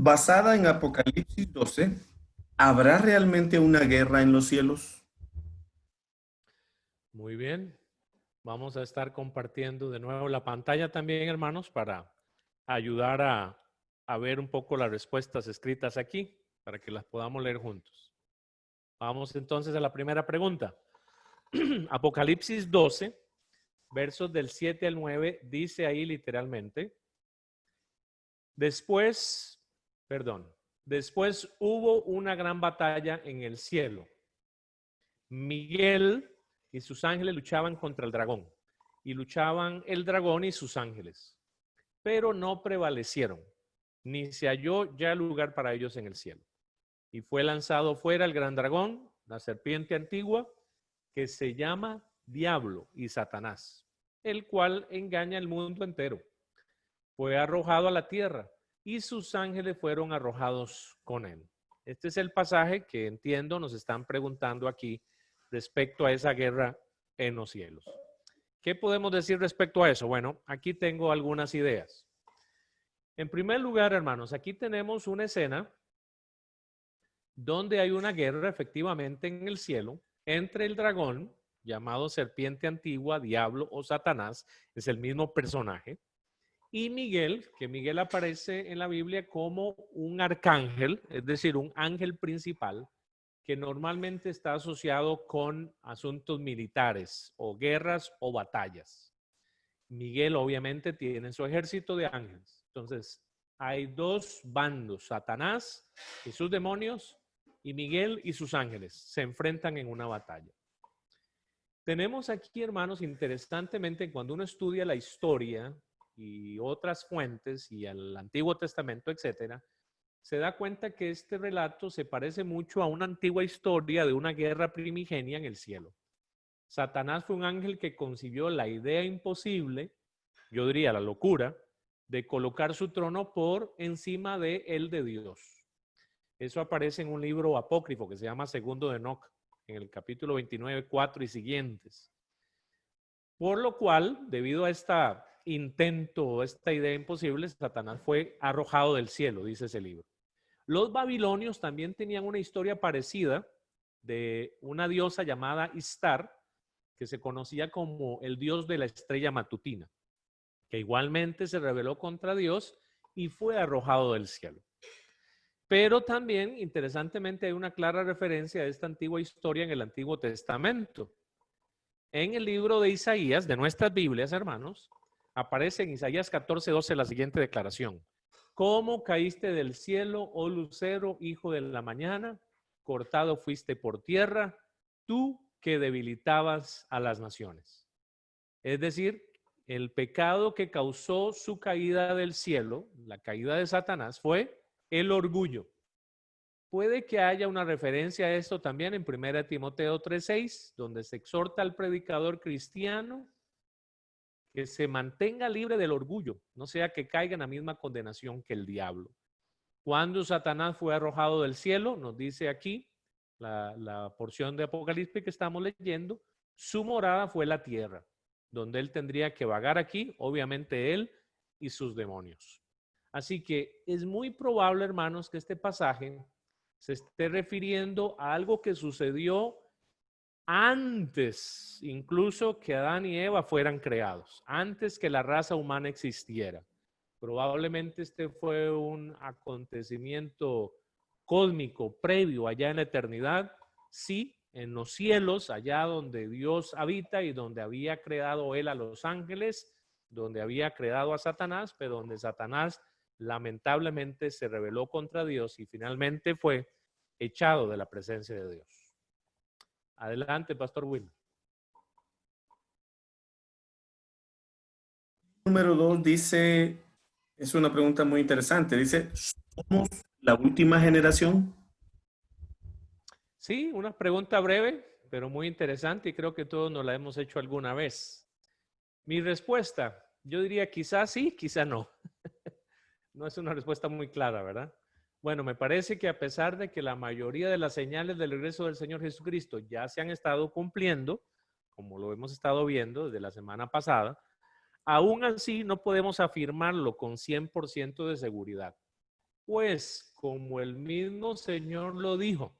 basada en Apocalipsis 12, ¿habrá realmente una guerra en los cielos? Muy bien. Vamos a estar compartiendo de nuevo la pantalla también, hermanos, para ayudar a ver un poco las respuestas escritas aquí, para que las podamos leer juntos. Vamos entonces a la primera pregunta. Apocalipsis 12, versos del 7 al 9, dice ahí literalmente, después hubo una gran batalla en el cielo. Miguel y sus ángeles luchaban contra el dragón, y luchaban el dragón y sus ángeles, pero no prevalecieron, ni se halló ya lugar para ellos en el cielo. Y fue lanzado fuera el gran dragón, la serpiente antigua, que se llama Diablo y Satanás, el cual engaña al mundo entero. Fue arrojado a la tierra y sus ángeles fueron arrojados con él. Este es el pasaje que entiendo nos están preguntando aquí respecto a esa guerra en los cielos. ¿Qué podemos decir respecto a eso? Bueno, aquí tengo algunas ideas. En primer lugar, hermanos, aquí tenemos una escena donde hay una guerra efectivamente en el cielo entre el dragón, llamado serpiente antigua, diablo o Satanás, es el mismo personaje, y Miguel, que Miguel aparece en la Biblia como un arcángel, es decir, un ángel principal, que normalmente está asociado con asuntos militares o guerras o batallas. Miguel obviamente tiene su ejército de ángeles. Entonces, hay dos bandos, Satanás y sus demonios, y Miguel y sus ángeles se enfrentan en una batalla. Tenemos aquí, hermanos, interesantemente, cuando uno estudia la historia y otras fuentes y el Antiguo Testamento, etcétera, se da cuenta que este relato se parece mucho a una antigua historia de una guerra primigenia en el cielo. Satanás fue un ángel que concibió la idea imposible, yo diría la locura, de colocar su trono por encima de el de Dios. Eso aparece en un libro apócrifo que se llama Segundo de Enoc, en el capítulo 29, 4 y siguientes. Por lo cual, debido a este intento, esta idea imposible, Satanás fue arrojado del cielo, dice ese libro. Los babilonios también tenían una historia parecida de una diosa llamada Istar, que se conocía como el dios de la estrella matutina, que igualmente se rebeló contra Dios y fue arrojado del cielo. Pero también, interesantemente, hay una clara referencia a esta antigua historia en el Antiguo Testamento. En el libro de Isaías, de nuestras Biblias, hermanos, aparece en Isaías 14:12 la siguiente declaración. ¿Cómo caíste del cielo, oh lucero, hijo de la mañana? Cortado fuiste por tierra, tú que debilitabas a las naciones. Es decir, el pecado que causó su caída del cielo, la caída de Satanás, fue el orgullo. Puede que haya una referencia a esto también en 1 Timoteo 3:6, donde se exhorta al predicador cristiano que se mantenga libre del orgullo, no sea que caiga en la misma condenación que el diablo. Cuando Satanás fue arrojado del cielo, nos dice aquí la porción de Apocalipsis que estamos leyendo, su morada fue la tierra, donde él tendría que vagar aquí, obviamente él y sus demonios. Así que es muy probable, hermanos, que este pasaje se esté refiriendo a algo que sucedió antes, incluso que Adán y Eva fueran creados, antes que la raza humana existiera. Probablemente este fue un acontecimiento cósmico previo allá en la eternidad, sí, en los cielos, allá donde Dios habita y donde había creado él a los ángeles, donde había creado a Satanás, pero donde Satanás lamentablemente se rebeló contra Dios y finalmente fue echado de la presencia de Dios. Adelante, Pastor Will. Número 2 dice, es una pregunta muy interesante, dice, ¿somos la última generación? Sí, una pregunta breve, pero muy interesante y creo que todos nos la hemos hecho alguna vez. Mi respuesta, yo diría quizás sí, quizás no. No es una respuesta muy clara, ¿verdad? Bueno, me parece que a pesar de que la mayoría de las señales del regreso del Señor Jesucristo ya se han estado cumpliendo, como lo hemos estado viendo desde la semana pasada, aún así no podemos afirmarlo con 100% de seguridad. Pues como el mismo Señor lo dijo,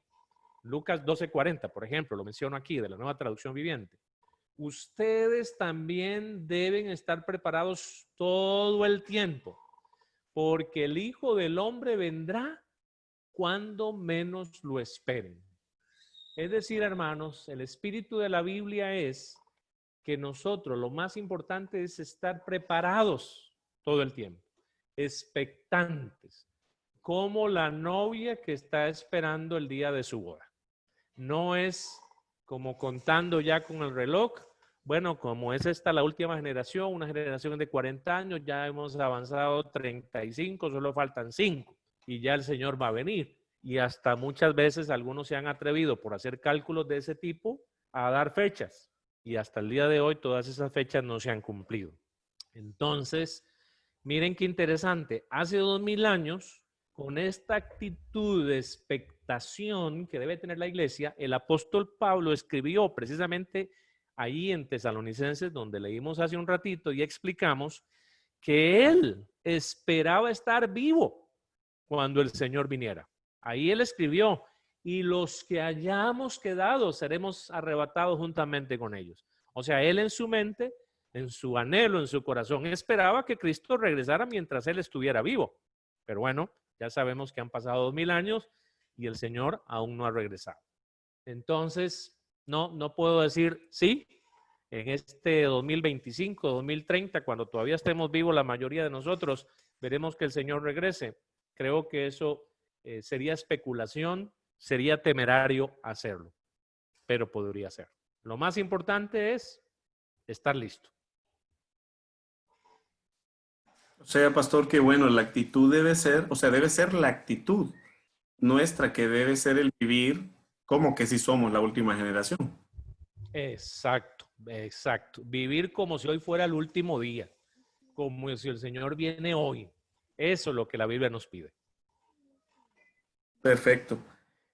Lucas 12:40, por ejemplo, lo menciono aquí de la Nueva Traducción Viviente. Ustedes también deben estar preparados todo el tiempo, porque el Hijo del Hombre vendrá cuando menos lo esperen. Es decir, hermanos, el espíritu de la Biblia es que nosotros lo más importante es estar preparados todo el tiempo, expectantes, como la novia que está esperando el día de su boda. No es como contando ya con el reloj. Bueno, como es esta la última generación, una generación de 40 años, ya hemos avanzado 35, solo faltan 5 y ya el Señor va a venir. Y hasta muchas veces algunos se han atrevido por hacer cálculos de ese tipo a dar fechas. Y hasta el día de hoy todas esas fechas no se han cumplido. Entonces, miren qué interesante. Hace 2000 años, con esta actitud de expectación que debe tener la iglesia, el apóstol Pablo escribió precisamente ahí en Tesalonicenses, donde leímos hace un ratito y explicamos que él esperaba estar vivo cuando el Señor viniera. Ahí él escribió, y los que hayamos quedado seremos arrebatados juntamente con ellos. O sea, él en su mente, en su anhelo, en su corazón, esperaba que Cristo regresara mientras él estuviera vivo. Pero bueno, ya sabemos que han pasado 2000 años y el Señor aún no ha regresado. Entonces, no puedo decir sí, en este 2025, 2030, cuando todavía estemos vivos la mayoría de nosotros, veremos que el Señor regrese. Creo que eso sería especulación, sería temerario hacerlo, pero podría ser. Lo más importante es estar listo. O sea, pastor, que bueno, la actitud debe ser, o sea, debe ser la actitud nuestra que debe ser el vivir como que si somos la última generación. Exacto, exacto. Vivir como si hoy fuera el último día, como si el Señor viene hoy. Eso es lo que la Biblia nos pide. Perfecto.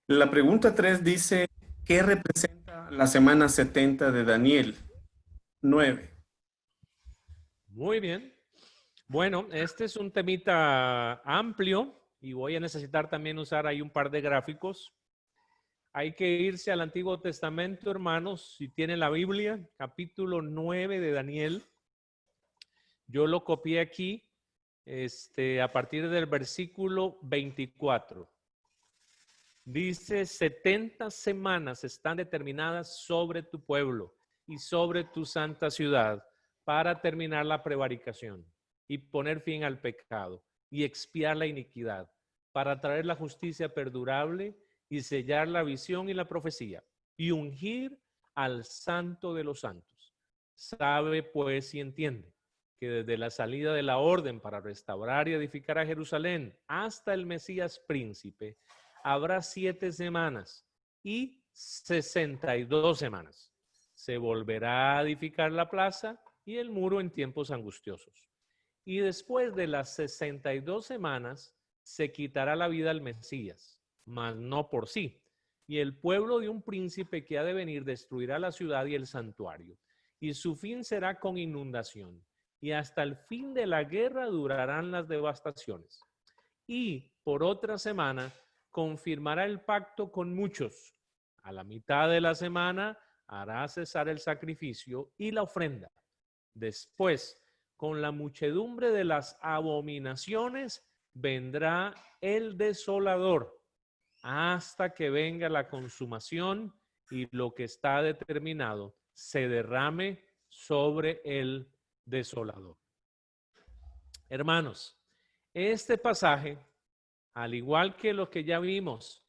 La pregunta 3 dice, ¿qué representa la semana 70 de Daniel 9? Muy bien. Bueno, este es un temita amplio y voy a necesitar también usar ahí un par de gráficos. Hay que irse al Antiguo Testamento, hermanos, si tienen la Biblia, capítulo 9 de Daniel. Yo lo copié aquí a partir del versículo 24. Dice, 70 semanas están determinadas sobre tu pueblo y sobre tu santa ciudad para terminar la prevaricación y poner fin al pecado y expiar la iniquidad, para traer la justicia perdurable y sellar la visión y la profecía y ungir al santo de los santos. Sabe pues y entiende que desde la salida de la orden para restaurar y edificar a Jerusalén hasta el Mesías príncipe, habrá 7 semanas y 62 semanas. Se volverá a edificar la plaza y el muro en tiempos angustiosos. Y después de las 62 semanas, se quitará la vida al Mesías, mas no por sí. Y el pueblo de un príncipe que ha de venir destruirá la ciudad y el santuario. Y su fin será con inundación. Y hasta el fin de la guerra durarán las devastaciones. Y por otra semana confirmará el pacto con muchos. A la mitad de la semana hará cesar el sacrificio y la ofrenda. Después, con la muchedumbre de las abominaciones, vendrá el desolador hasta que venga la consumación y lo que está determinado se derrame sobre el desolador. Hermanos, este pasaje, al igual que lo que ya vimos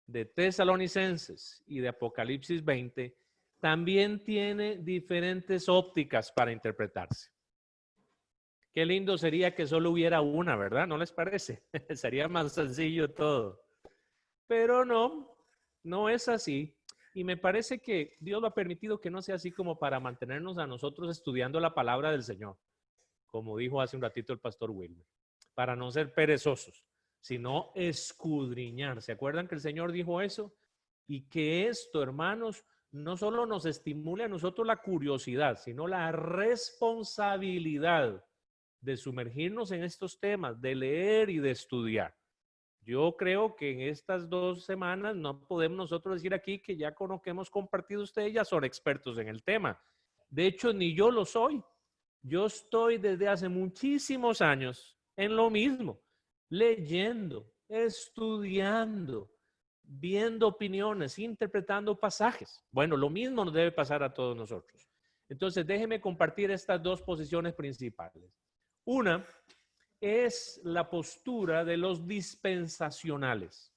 de Tesalonicenses y de Apocalipsis 20, también tiene diferentes ópticas para interpretarse. Qué lindo sería que solo hubiera una, ¿verdad? ¿No les parece? Sería más sencillo todo. Pero no es así. Y me parece que Dios lo ha permitido que no sea así como para mantenernos a nosotros estudiando la palabra del Señor, como dijo hace un ratito el pastor Wilmer, para no ser perezosos, sino escudriñar. ¿Se acuerdan que el Señor dijo eso? Y que esto, hermanos, no solo nos estimule a nosotros la curiosidad, sino la responsabilidad de sumergirnos en estos temas, de leer y de estudiar. Yo creo que en estas 2 semanas no podemos nosotros decir aquí que ya con lo que hemos compartido ustedes ya son expertos en el tema. De hecho, ni yo lo soy. Yo estoy desde hace muchísimos años en lo mismo, leyendo, estudiando, viendo opiniones, interpretando pasajes. Bueno, lo mismo nos debe pasar a todos nosotros. Entonces, déjenme compartir estas 2 posiciones principales. Una es la postura de los dispensacionales.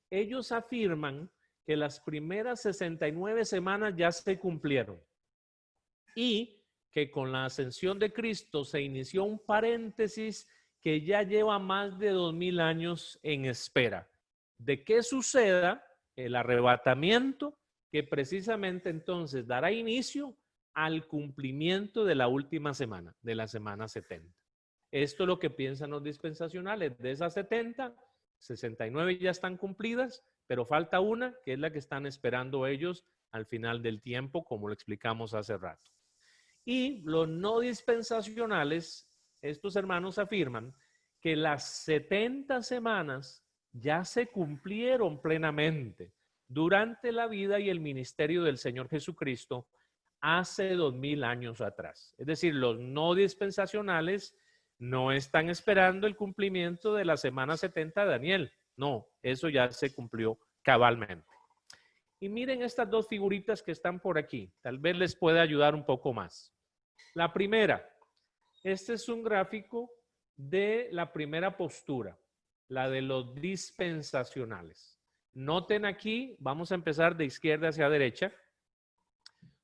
Ellos afirman que las primeras 69 semanas ya se cumplieron y que con la ascensión de Cristo se inició un paréntesis que ya lleva más de 2000 años en espera de que suceda el arrebatamiento, que precisamente entonces dará inicio al cumplimiento de la última semana, de la semana 70. Esto es lo que piensan los dispensacionales. De esas 70, 69 ya están cumplidas, pero falta una, que es la que están esperando ellos al final del tiempo, como lo explicamos hace rato. Y los no dispensacionales, estos hermanos afirman que las 70 semanas ya se cumplieron plenamente durante la vida y el ministerio del Señor Jesucristo hace 2000 años atrás. Es decir, los no dispensacionales no están esperando el cumplimiento de la semana 70 de Daniel. No, eso ya se cumplió cabalmente. Y miren estas 2 figuritas que están por aquí. Tal vez les pueda ayudar un poco más. La primera, este es un gráfico de la primera postura, la de los dispensacionales. Noten aquí, vamos a empezar de izquierda hacia derecha,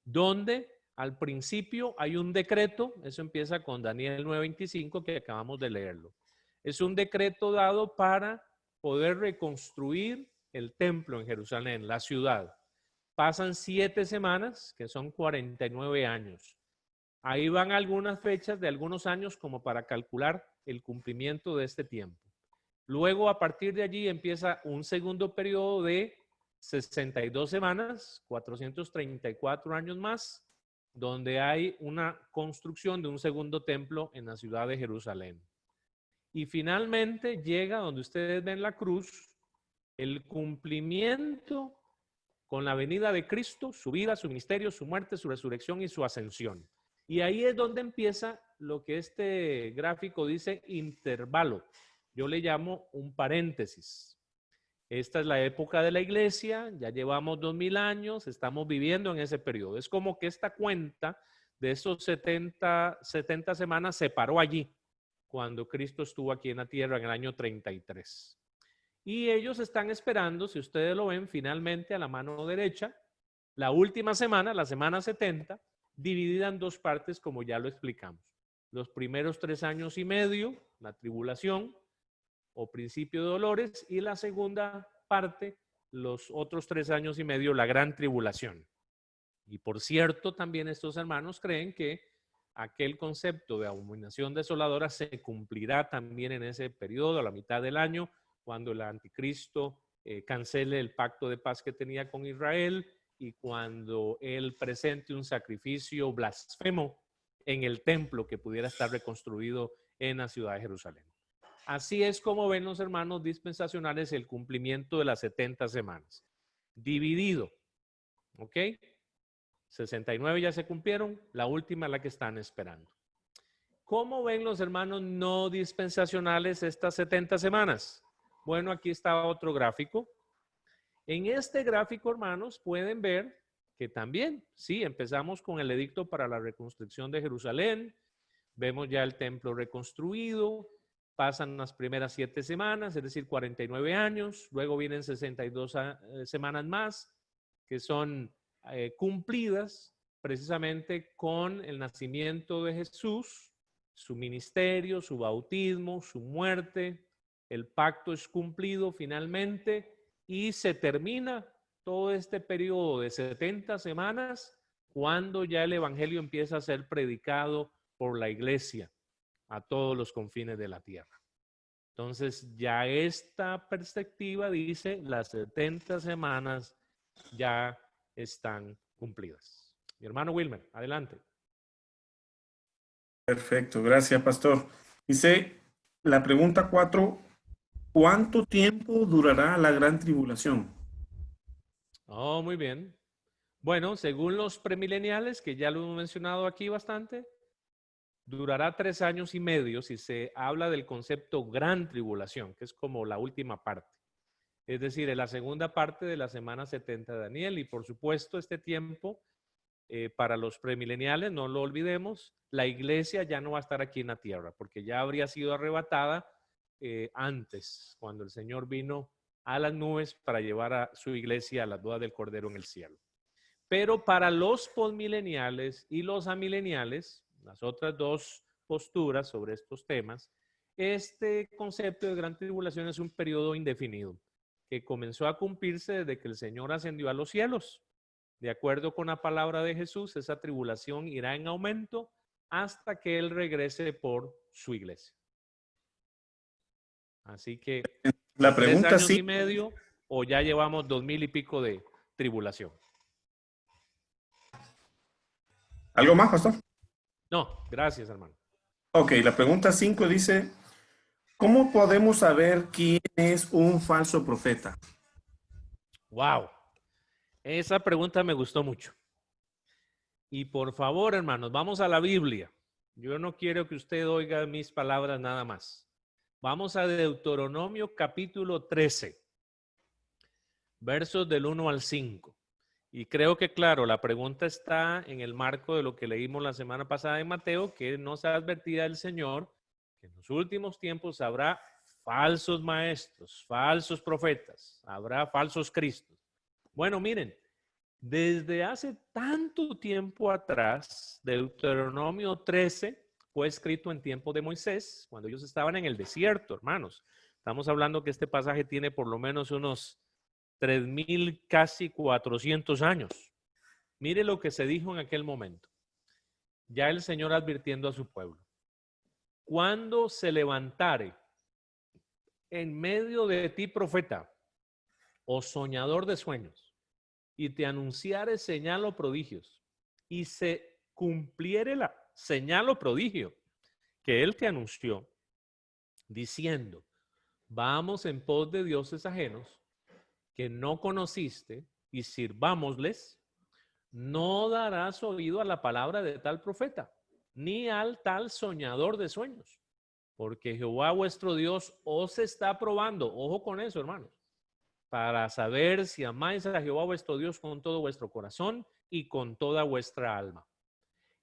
donde al principio hay un decreto, eso empieza con Daniel 9:25 que acabamos de leerlo. Es un decreto dado para poder reconstruir el templo en Jerusalén, la ciudad. Pasan 7 semanas, que son 49 años. Ahí van algunas fechas de algunos años como para calcular el cumplimiento de este tiempo. Luego, a partir de allí, empieza un segundo periodo de 62 semanas, 434 años más, donde hay una construcción de un segundo templo en la ciudad de Jerusalén. Y finalmente llega donde ustedes ven la cruz, el cumplimiento con la venida de Cristo, su vida, su ministerio, su muerte, su resurrección y su ascensión. Y ahí es donde empieza lo que este gráfico dice intervalo. Yo le llamo un paréntesis. Esta es la época de la iglesia, ya llevamos 2000 años, estamos viviendo en ese periodo. Es como que esta cuenta de esos 70 semanas se paró allí, cuando Cristo estuvo aquí en la tierra en el año 33. Y ellos están esperando, si ustedes lo ven, finalmente a la mano derecha, la última semana, la semana 70, dividida en 2 partes, como ya lo explicamos. Los primeros 3 años y medio, la tribulación o principio de dolores, y la segunda parte, los otros 3 años y medio, la gran tribulación. Y por cierto, también estos hermanos creen que aquel concepto de abominación desoladora se cumplirá también en ese periodo, a la mitad del año, cuando el anticristo cancele el pacto de paz que tenía con Israel y cuando él presente un sacrificio blasfemo en el templo que pudiera estar reconstruido en la ciudad de Jerusalén. Así es como ven los hermanos dispensacionales el cumplimiento de las 70 semanas. Dividido, ¿ok? 69 ya se cumplieron, la última es la que están esperando. ¿Cómo ven los hermanos no dispensacionales estas 70 semanas? Bueno, aquí está otro gráfico. En este gráfico, hermanos, pueden ver que también, sí, empezamos con el edicto para la reconstrucción de Jerusalén, vemos ya el templo reconstruido, pasan las primeras 7 semanas, es decir, 49 años, luego vienen 62 semanas más, que son cumplidas precisamente con el nacimiento de Jesús, su ministerio, su bautismo, su muerte, el pacto es cumplido finalmente y se termina todo este periodo de 70 semanas cuando ya el evangelio empieza a ser predicado por la iglesia a todos los confines de la tierra. Entonces ya esta perspectiva dice las 70 semanas ya están cumplidas. Mi hermano Wilmer, adelante. Perfecto, gracias, pastor. Dice la pregunta 4, ¿cuánto tiempo durará la gran tribulación? Oh, muy bien. Bueno, según los premileniales, que ya lo hemos mencionado aquí bastante, durará 3 años y medio si se habla del concepto gran tribulación, que es como la última parte. Es decir, en la segunda parte de la semana 70 de Daniel. Y por supuesto, este tiempo, para los premileniales, no lo olvidemos, la iglesia ya no va a estar aquí en la tierra, porque ya habría sido arrebatada antes, cuando el Señor vino a las nubes para llevar a su iglesia a las bodas del Cordero en el cielo. Pero para los postmileniales y los amileniales, las otras dos posturas sobre estos temas, este concepto de gran tribulación es un periodo indefinido que comenzó a cumplirse desde que el Señor ascendió a los cielos. De acuerdo con la palabra de Jesús, esa tribulación irá en aumento hasta que Él regrese por su iglesia. Así que, La tres pregunta años sí. y medio o ya llevamos 2000 y pico de tribulación. ¿Algo más, pastor? No, gracias, hermano. Ok, la pregunta 5 dice, ¿cómo podemos saber quién es un falso profeta? Wow. Esa pregunta me gustó mucho. Y por favor, hermanos, vamos a la Biblia. Yo no quiero que usted oiga mis palabras nada más. Vamos a Deuteronomio capítulo 13, versos del 1 al 5. Y creo que, claro, la pregunta está en el marco de lo que leímos la semana pasada en Mateo, que nos ha advertido el Señor que en los últimos tiempos habrá falsos maestros, falsos profetas, habrá falsos cristos. Bueno, miren, desde hace tanto tiempo atrás, Deuteronomio 13 fue escrito en tiempo de Moisés, cuando ellos estaban en el desierto, hermanos. Estamos hablando que este pasaje tiene por lo menos unos 3000, casi 400 años. Mire lo que se dijo en aquel momento. Ya el Señor advirtiendo a su pueblo. Cuando se levantare en medio de ti profeta o soñador de sueños y te anunciare señal o prodigios y se cumpliere la señal o prodigio que él te anunció diciendo, vamos en pos de dioses ajenos que no conociste y sirvámosles, no darás oído a la palabra de tal profeta, ni al tal soñador de sueños, porque Jehová vuestro Dios os está probando, ojo con eso, hermanos, para saber si amáis a Jehová vuestro Dios con todo vuestro corazón y con toda vuestra alma.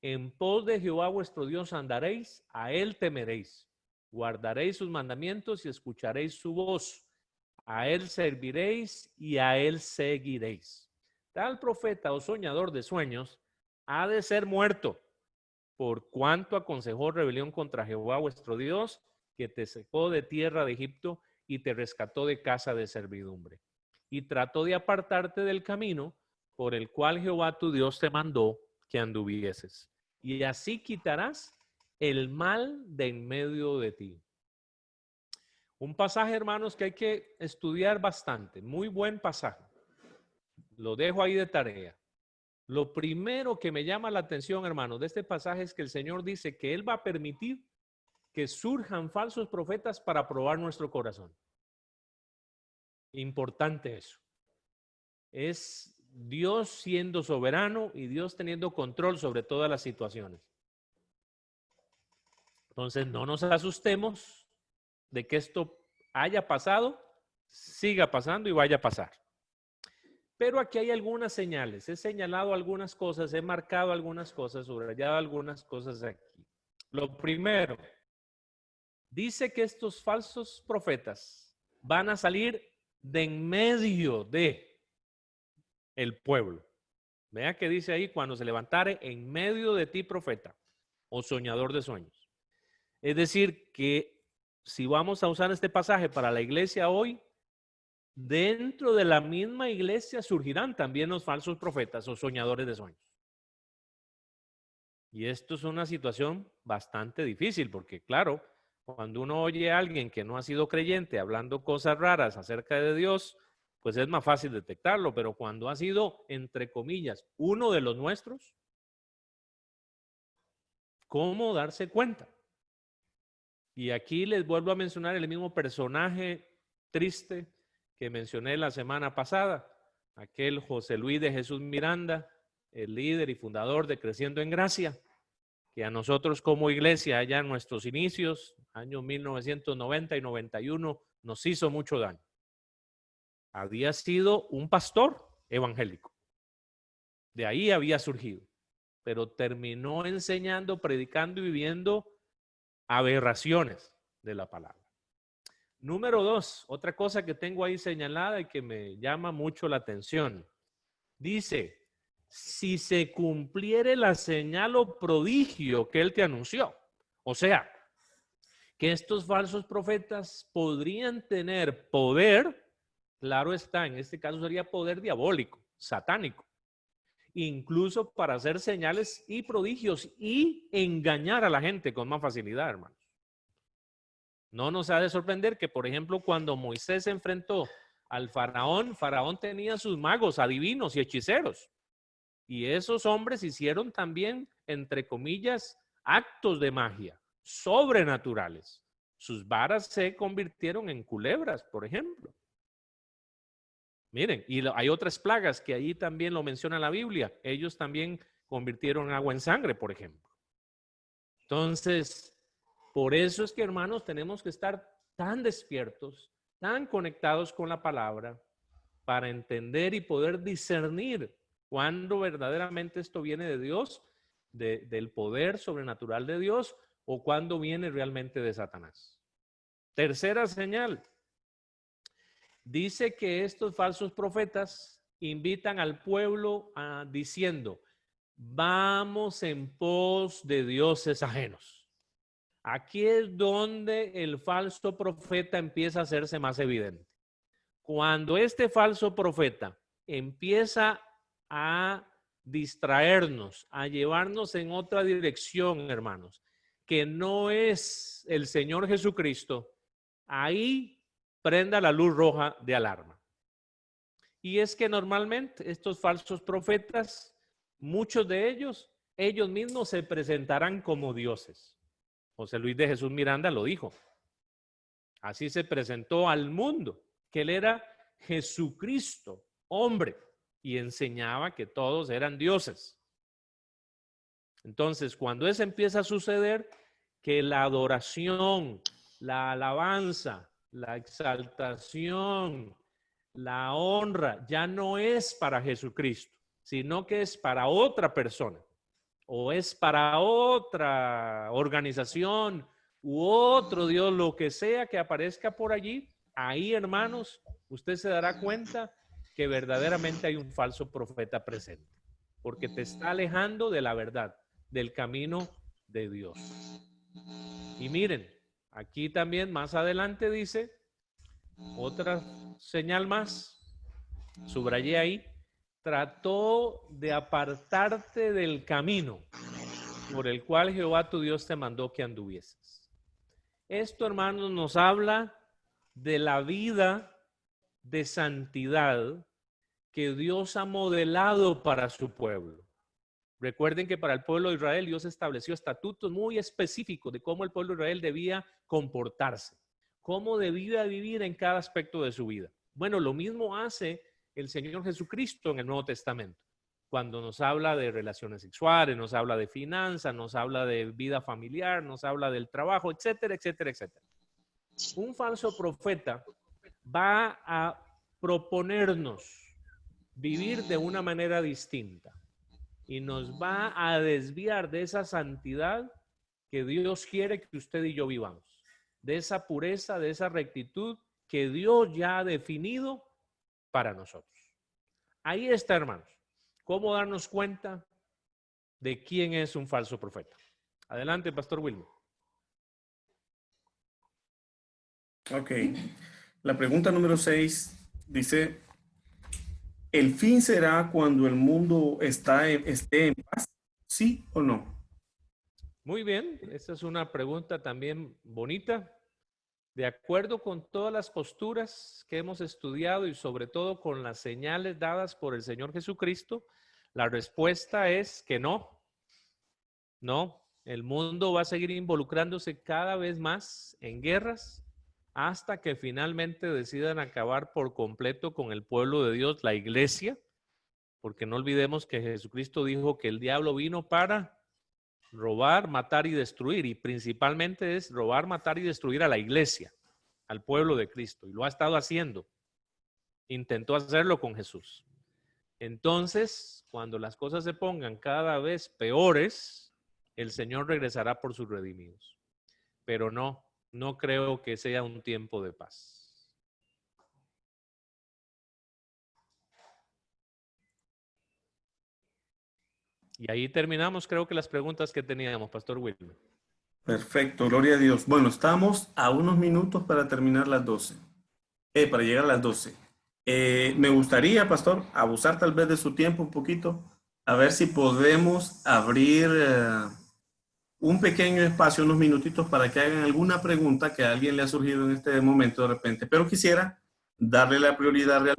En pos de Jehová vuestro Dios andaréis, a él temeréis, guardaréis sus mandamientos y escucharéis su voz. A él serviréis y a él seguiréis. Tal profeta o soñador de sueños ha de ser muerto, por cuanto aconsejó rebelión contra Jehová vuestro Dios, que te sacó de tierra de Egipto y te rescató de casa de servidumbre. Y trató de apartarte del camino por el cual Jehová tu Dios te mandó que anduvieses. Y así quitarás el mal de en medio de ti. Un pasaje, hermanos, que hay que estudiar bastante. Muy buen pasaje. Lo dejo ahí de tarea. Lo primero que me llama la atención, hermanos, de este pasaje es que el Señor dice que Él va a permitir que surjan falsos profetas para probar nuestro corazón. Importante eso. Es Dios siendo soberano y Dios teniendo control sobre todas las situaciones. Entonces, no nos asustemos de que esto haya pasado, siga pasando y vaya a pasar. Pero aquí hay algunas señales. He señalado algunas cosas, he marcado algunas cosas, subrayado algunas cosas aquí. Lo primero, dice que estos falsos profetas van a salir de en medio de el pueblo. Vea que dice ahí, cuando se levantare en medio de ti profeta o soñador de sueños. Es decir, que si vamos a usar este pasaje para la iglesia hoy, dentro de la misma iglesia surgirán también los falsos profetas o soñadores de sueños. Y esto es una situación bastante difícil porque, claro, cuando uno oye a alguien que no ha sido creyente hablando cosas raras acerca de Dios, pues es más fácil detectarlo, pero cuando ha sido, entre comillas, uno de los nuestros, ¿cómo darse cuenta? Y aquí les vuelvo a mencionar el mismo personaje triste que mencioné la semana pasada, aquel José Luis de Jesús Miranda, el líder y fundador de Creciendo en Gracia, que a nosotros como iglesia allá en nuestros inicios, años 1990 y 91, nos hizo mucho daño. Había sido un pastor evangélico. De ahí había surgido, pero terminó enseñando, predicando y viviendo aberraciones de la palabra. Número 2, otra cosa que tengo ahí señalada y que me llama mucho la atención. Dice, si se cumpliere la señal o prodigio que él te anunció. O sea, que estos falsos profetas podrían tener poder, claro está, en este caso sería poder diabólico, satánico, incluso para hacer señales y prodigios y engañar a la gente con más facilidad, hermanos. No nos ha de sorprender que, por ejemplo, cuando Moisés se enfrentó al faraón, Faraón tenía sus magos, adivinos y hechiceros. Y esos hombres hicieron también, entre comillas, actos de magia sobrenaturales. Sus varas se convirtieron en culebras, por ejemplo. Miren, y hay otras plagas que ahí también lo menciona la Biblia. Ellos también convirtieron agua en sangre, por ejemplo. Entonces, por eso es que, hermanos, tenemos que estar tan despiertos, tan conectados con la palabra, para entender y poder discernir cuándo verdaderamente esto viene de Dios, del poder sobrenatural de Dios, o cuándo viene realmente de Satanás. Tercera señal. Dice que estos falsos profetas invitan al pueblo diciendo, vamos en pos de dioses ajenos. Aquí es donde el falso profeta empieza a hacerse más evidente. Cuando este falso profeta empieza a distraernos, a llevarnos en otra dirección, hermanos, que no es el Señor Jesucristo, ahí prenda la luz roja de alarma. Y es que normalmente estos falsos profetas, muchos de ellos mismos se presentarán como dioses. José Luis de Jesús Miranda lo dijo. Así se presentó al mundo, que él era Jesucristo, hombre, y enseñaba que todos eran dioses. Entonces, cuando eso empieza a suceder, que la adoración, la alabanza, la exaltación, la honra ya no es para Jesucristo, sino que es para otra persona o es para otra organización u otro Dios, lo que sea que aparezca por allí, ahí, hermanos, usted se dará cuenta que verdaderamente hay un falso profeta presente, porque te está alejando de la verdad, del camino de Dios. Y miren, aquí también más adelante dice, otra señal más, subrayé ahí, trató de apartarte del camino por el cual Jehová tu Dios te mandó que anduvieses. Esto, hermanos, nos habla de la vida de santidad que Dios ha modelado para su pueblo. Recuerden que para el pueblo de Israel Dios estableció estatutos muy específicos de cómo el pueblo de Israel debía comportarse, cómo debía vivir en cada aspecto de su vida. Bueno, lo mismo hace el Señor Jesucristo en el Nuevo Testamento. Cuando nos habla de relaciones sexuales, nos habla de finanzas, nos habla de vida familiar, nos habla del trabajo, etcétera, etcétera, etcétera. Un falso profeta va a proponernos vivir de una manera distinta y nos va a desviar de esa santidad que Dios quiere que usted y yo vivamos, de esa pureza, de esa rectitud que Dios ya ha definido para nosotros. Ahí está, hermanos. ¿Cómo darnos cuenta de quién es un falso profeta? Adelante, Pastor Wilmer. Ok. La pregunta número 6 dice, ¿el fin será cuando el mundo esté en paz? ¿Sí o no? Muy bien, esta es una pregunta también bonita. De acuerdo con todas las posturas que hemos estudiado y sobre todo con las señales dadas por el Señor Jesucristo, la respuesta es que no. No, el mundo va a seguir involucrándose cada vez más en guerras, hasta que finalmente decidan acabar por completo con el pueblo de Dios, la iglesia, porque no olvidemos que Jesucristo dijo que el diablo vino para robar, matar y destruir, y principalmente es robar, matar y destruir a la iglesia, al pueblo de Cristo, y lo ha estado haciendo. Intentó hacerlo con Jesús. Entonces, cuando las cosas se pongan cada vez peores, el Señor regresará por sus redimidos. Pero no creo que sea un tiempo de paz. Y ahí terminamos, creo que las preguntas que teníamos, Pastor Wilmer. Perfecto, gloria a Dios. Bueno, estamos a unos minutos para terminar las 12. Para llegar a las 12. Me gustaría, pastor, abusar tal vez de su tiempo un poquito, a ver si podemos abrir un pequeño espacio, unos minutitos para que hagan alguna pregunta que a alguien le ha surgido en este momento de repente. Pero quisiera darle la prioridad real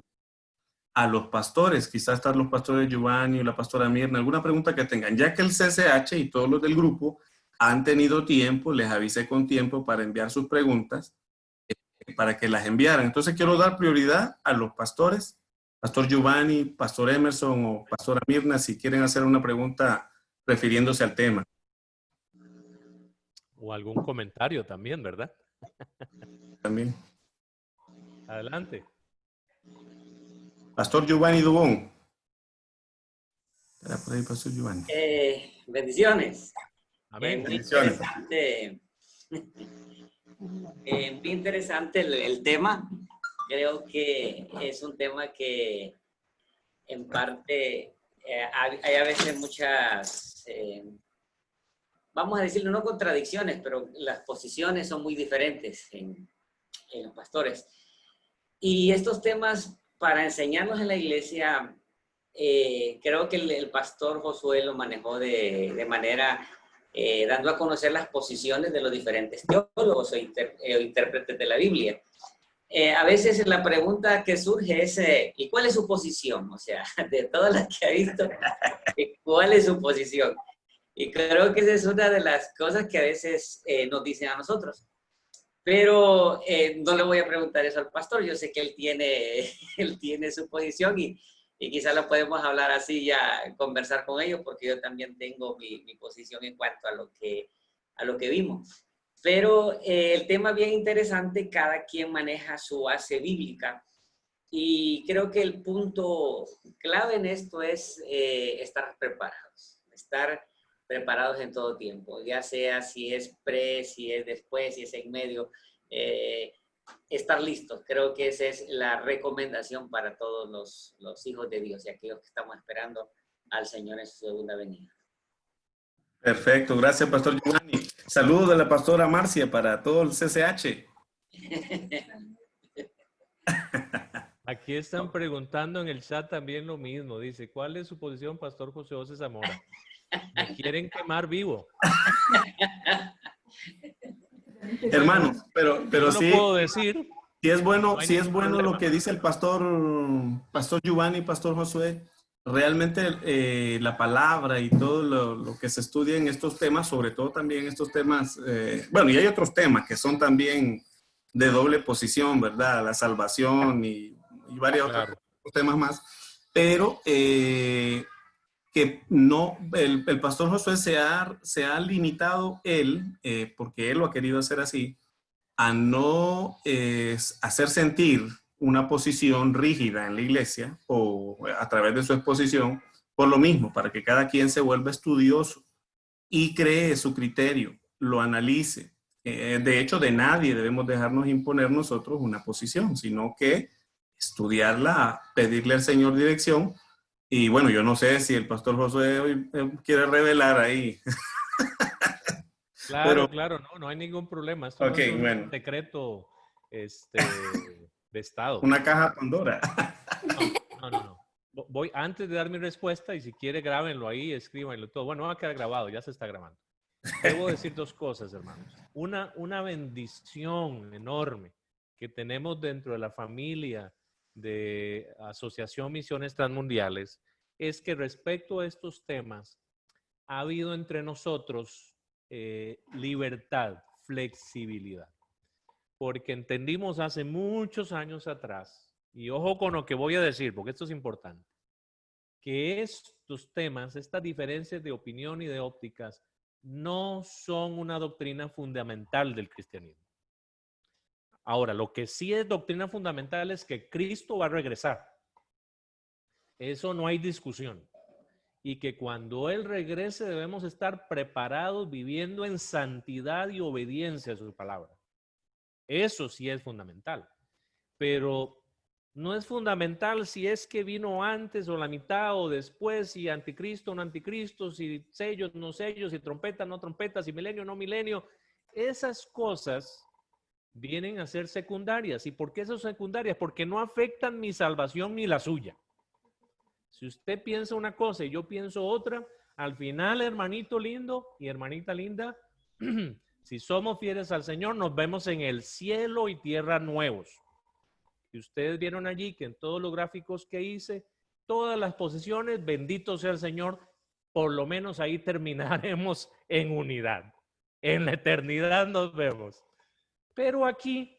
a los pastores, quizás están los pastores Giovanni o la pastora Mirna, alguna pregunta que tengan, ya que el CCH y todos los del grupo han tenido tiempo, les avisé con tiempo para enviar sus preguntas, para que las enviaran. Entonces quiero dar prioridad a los pastores, Pastor Giovanni, Pastor Emerson o Pastora Mirna, si quieren hacer una pregunta refiriéndose al tema. O algún comentario también, ¿verdad? También. Adelante. Pastor Giovanni Dubón. Era por ahí, Pastor Giovanni. Bendiciones. Amén. Muy interesante. Muy interesante el tema. Creo que es un tema que en parte hay a veces muchas, vamos a decirlo, no contradicciones, pero las posiciones son muy diferentes en los pastores. Y estos temas para enseñarnos en la iglesia, creo que el pastor Josué lo manejó de manera dando a conocer las posiciones de los diferentes teólogos o intérpretes de la Biblia. A veces la pregunta que surge es, ¿y cuál es su posición? O sea, de todas las que ha visto, ¿cuál es su posición? Y creo que esa es una de las cosas que a veces nos dicen a nosotros. Pero no le voy a preguntar eso al pastor. Yo sé que él tiene su posición y quizás lo podemos hablar así ya, conversar con ellos, porque yo también tengo mi posición en cuanto a lo que vimos. Pero el tema bien interesante, cada quien maneja su base bíblica. Y creo que el punto clave en esto es estar preparados en todo tiempo, ya sea si es si es después, si es en medio, estar listos. Creo que esa es la recomendación para todos los hijos de Dios y aquellos que estamos esperando al Señor en su segunda venida. Perfecto, gracias, Pastor Giovanni. Saludos de la pastora Marcia para todo el CCH. Aquí están preguntando en el chat también lo mismo. Dice, ¿cuál es su posición, Pastor José José Zamora? Me quieren quemar vivo. Hermanos, pero Yo sí, lo puedo decir. sí es bueno, No hay sí es ningún bueno lo problema. que dice el pastor Giovanni, Pastor Josué. Realmente la palabra y todo lo que se estudia en estos temas, sobre todo también estos temas, bueno, y hay otros temas que son también de doble posición, ¿verdad? La salvación y varios Claro. otros temas más, pero que no, el pastor Josué se ha limitado él, porque él lo ha querido hacer así, a no hacer sentir una posición rígida en la iglesia o a través de su exposición, por lo mismo, para que cada quien se vuelva estudioso y cree su criterio, lo analice. De hecho, de nadie debemos dejarnos imponer nosotros una posición, sino que estudiarla, pedirle al Señor dirección. Y bueno, yo no sé si el pastor Josué hoy quiere revelar ahí. Claro, Pero, claro, no hay ningún problema. Esto ok, no es un bueno, secreto de Estado. una caja Pandora. No. Voy antes de dar mi respuesta y si quiere grábenlo ahí, escríbanlo todo. Bueno, va a quedar grabado, ya se está grabando. Debo decir dos cosas, hermanos. Una bendición enorme que tenemos dentro de la familia de Asociación Misiones Transmundiales es que respecto a estos temas ha habido entre nosotros libertad, flexibilidad. porque entendimos hace muchos años atrás, y ojo con lo que voy a decir, porque esto es importante, que estos temas, estas diferencias de opinión y de ópticas, no son una doctrina fundamental del cristianismo. Ahora, lo que sí es doctrina fundamental es que Cristo va a regresar. Eso no hay discusión. Y que cuando Él regrese debemos estar preparados, viviendo en santidad y obediencia a su palabra. Eso sí es fundamental. Pero no es fundamental si es que vino antes o la mitad o después, si anticristo o no anticristo, si sellos, no sellos, si trompetas, no trompetas, si milenio, no milenio. Esas cosas vienen a ser secundarias. ¿Y por qué son secundarias? Porque no afectan mi salvación ni la suya. Si usted piensa una cosa y yo pienso otra, al final, hermanito lindo y hermanita linda, si somos fieles al Señor, nos vemos en el cielo y tierra nuevos. Y ustedes vieron allí que en todos los gráficos que hice, todas las posiciones, bendito sea el Señor, por lo menos ahí terminaremos en unidad. En la eternidad nos vemos. Pero aquí,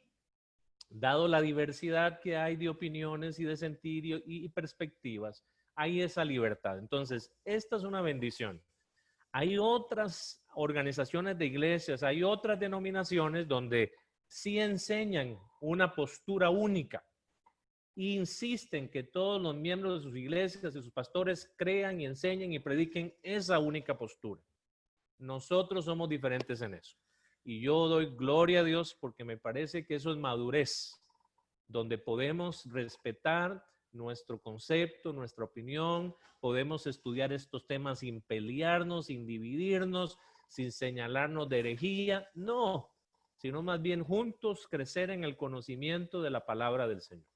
dado la diversidad que hay de opiniones y de sentir y perspectivas, hay esa libertad. Entonces, esta es una bendición. Hay otras organizaciones de iglesias, hay otras denominaciones donde sí enseñan una postura única. Insisten que todos los miembros de sus iglesias y sus pastores crean y enseñen y prediquen esa única postura. Nosotros somos diferentes en eso. Y yo doy gloria a Dios porque me parece que eso es madurez, donde podemos respetar nuestro concepto, nuestra opinión, podemos estudiar estos temas sin pelearnos, sin dividirnos, sin señalarnos de herejía, no, sino más bien juntos crecer en el conocimiento de la palabra del Señor.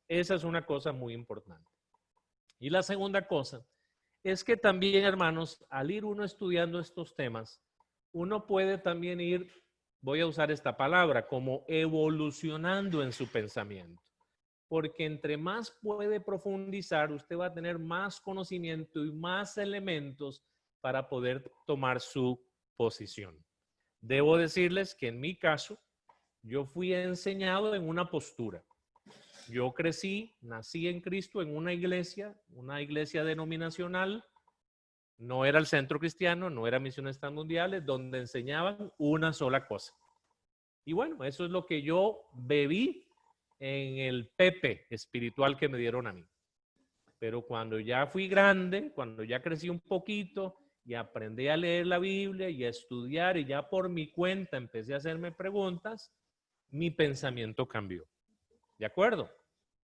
Esa es una cosa muy importante. Y la segunda cosa es que también, hermanos, al ir uno estudiando estos temas, uno puede también ir, voy a usar esta palabra, como evolucionando en su pensamiento. Porque entre más puede profundizar, usted va a tener más conocimiento y más elementos para poder tomar su posición. Debo decirles que en mi caso, yo fui enseñado en una postura. Yo crecí, nací en Cristo en una iglesia denominacional. No era el Centro Cristiano, no era Misiones Transmundiales, donde enseñaban una sola cosa. Y bueno, eso es lo que yo bebí en el pepe espiritual que me dieron a mí. Pero cuando ya fui grande, cuando ya crecí un poquito y aprendí a leer la Biblia y a estudiar y ya por mi cuenta empecé a hacerme preguntas, mi pensamiento cambió. ¿De acuerdo?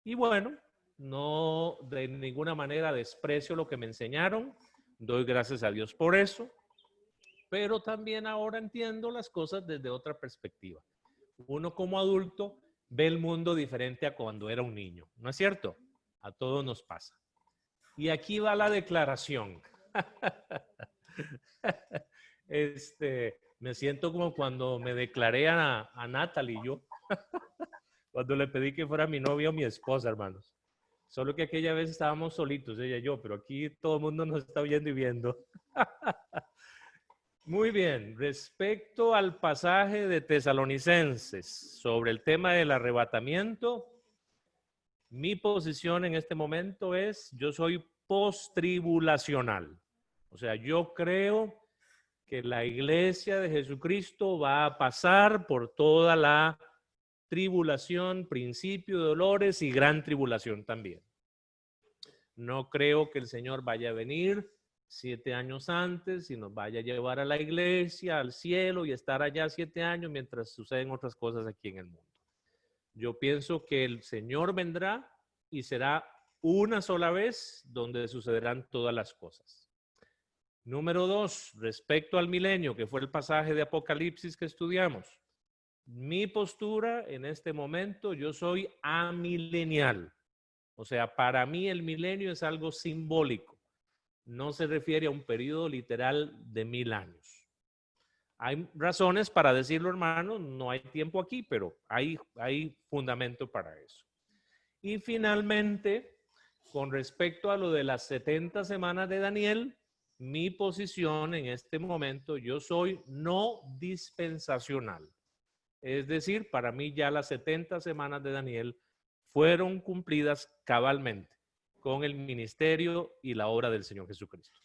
Y bueno, no de ninguna manera desprecio lo que me enseñaron, doy gracias a Dios por eso, pero también ahora entiendo las cosas desde otra perspectiva. Uno como adulto ve el mundo diferente a cuando era un niño, ¿no es cierto? A todos nos pasa. Y aquí va la declaración. Me siento como cuando me declaré a Natalie, yo, cuando le pedí que fuera mi novia o mi esposa, hermanos. Solo que aquella vez estábamos solitos, ella y yo, pero aquí todo el mundo nos está oyendo y viendo. Muy bien, respecto al pasaje de Tesalonicenses sobre el tema del arrebatamiento, mi posición en este momento es, yo soy postribulacional. O sea, yo creo que la iglesia de Jesucristo va a pasar por toda la tribulación, principio de dolores y gran tribulación también. No creo que el Señor vaya a venir 7 años antes y nos vaya a llevar a la iglesia, al cielo y estar allá 7 años mientras suceden otras cosas aquí en el mundo. Yo pienso que el Señor vendrá y será una sola vez donde sucederán todas las cosas. Número 2, respecto al milenio, que fue el pasaje de Apocalipsis que estudiamos. Mi postura en este momento, yo soy amilenial. O sea, para mí el milenio es algo simbólico. No se refiere a un periodo literal de 1000 años. Hay razones para decirlo, hermano, no hay tiempo aquí, pero hay fundamento para eso. Y finalmente, con respecto a lo de las 70 semanas de Daniel, mi posición en este momento, yo soy no dispensacional. Es decir, para mí ya las 70 semanas de Daniel fueron cumplidas cabalmente con el ministerio y la obra del Señor Jesucristo.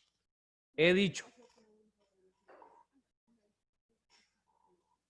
He dicho,